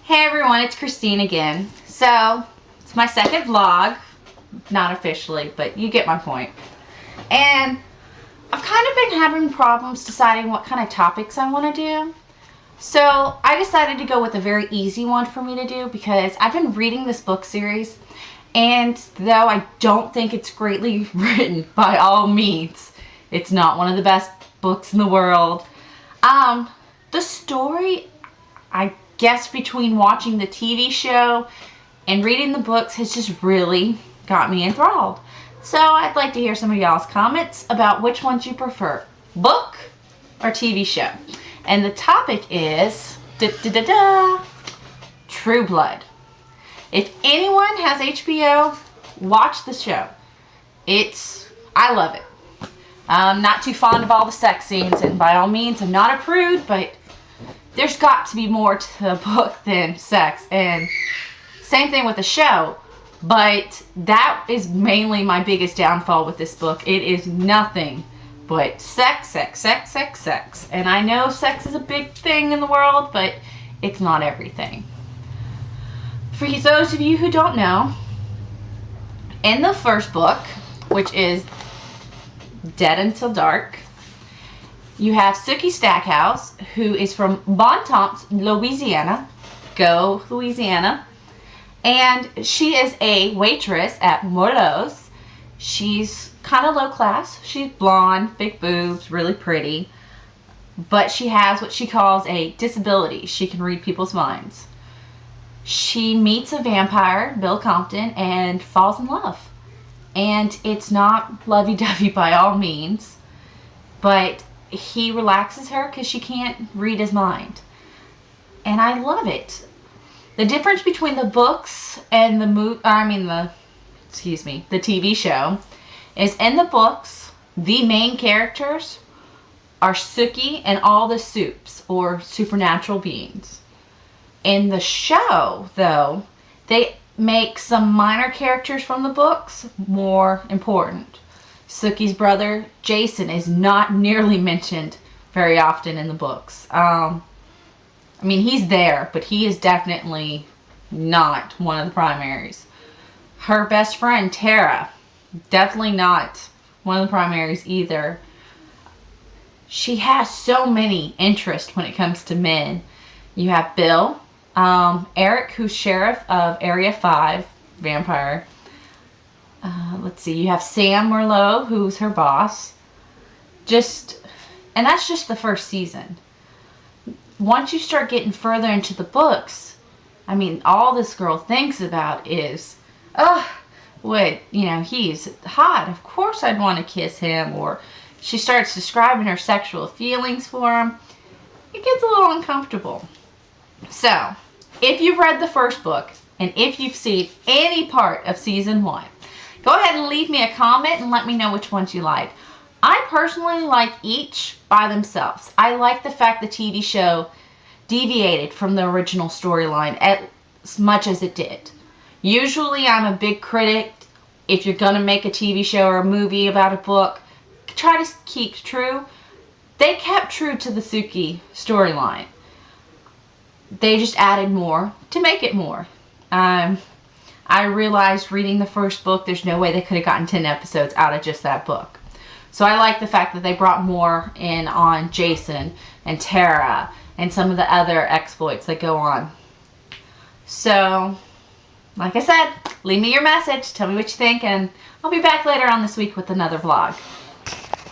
Hey everyone, it's Christine again. So, it's my second vlog. Not officially, but you get my point. And I've kind of been having problems deciding what kind of topics I want to do. So, I decided to go with a very easy one for me to do because I've been reading this book series. And though I don't think it's greatly written by all means, it's not one of the best books in the world. The story, I guess between watching the TV show and reading the books has just really got me enthralled. So I'd like to hear some of y'all's comments about which ones you prefer, book or TV show. And the topic is True Blood. If anyone has HBO, watch the show. I love it. I'm not too fond of all the sex scenes, and by all means I'm not a prude, but there's got to be more to a book than sex, and same thing with the show. But that is mainly my biggest downfall with this book. It is nothing but sex, sex, sex, sex, sex. And I know sex is a big thing in the world, but it's not everything. For those of you who don't know, in the first book, which is Dead Until Dark, you have Sookie Stackhouse, who is from Bontemps, Louisiana. Go, Louisiana. And she is a waitress at Merlot's. She's kind of low class. She's blonde, big boobs, really pretty. But she has what she calls a disability. She can read people's minds. She meets a vampire, Bill Compton, and falls in love. And it's not lovey-dovey by all means, but he relaxes her because she can't read his mind. And I love it. The difference between the books and the TV show is in the books, the main characters are Sookie and all the Supes, or supernatural beings. In the show, though, they make some minor characters from the books more important. Sookie's brother, Jason, is not nearly mentioned very often in the books. He's there, but he is definitely not one of the primaries. Her best friend, Tara, definitely not one of the primaries either. She has so many interests when it comes to men. You have Bill, Eric, who's sheriff of Area 5, vampire. Let's see, you have Sam Merlot, who's her boss. And that's just the first season. Once you start getting further into the books, all this girl thinks about is, he's hot. Of course I'd want to kiss him. Or she starts describing her sexual feelings for him. It gets a little uncomfortable. So, if you've read the first book, and if you've seen any part of season 1, go ahead and leave me a comment and let me know which ones you like. I personally like each by themselves. I like the fact the TV show deviated from the original storyline as much as it did. Usually I'm a big critic. If you're going to make a TV show or a movie about a book, try to keep true. They kept true to the Sookie storyline. They just added more to make it more. I realized reading the first book, there's no way they could have gotten 10 episodes out of just that book. So I like the fact that they brought more in on Jason and Tara and some of the other exploits that go on. So, like I said, leave me your message. Tell me what you think, and I'll be back later on this week with another vlog.